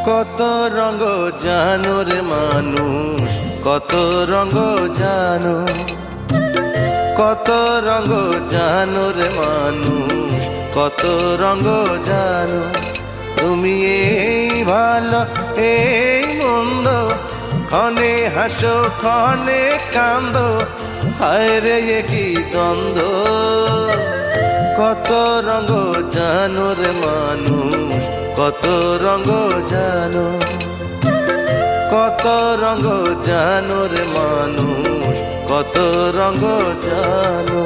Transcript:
কত রঙ জানো রে মানুষ, কত রঙ জানো, কত রঙ জানো রে মানুষ, কত রঙ জানো। তুমি এই ভালো এই মন্দ, ক্ষণে হাসো ক্ষণে কান্দো, হায় রে এ কি দ্বন্দ্ব। কত রঙ জানো রে মানুষ, কত রঙ জানো, কত রঙ জানো রে মানুষ, কত রঙ জানো।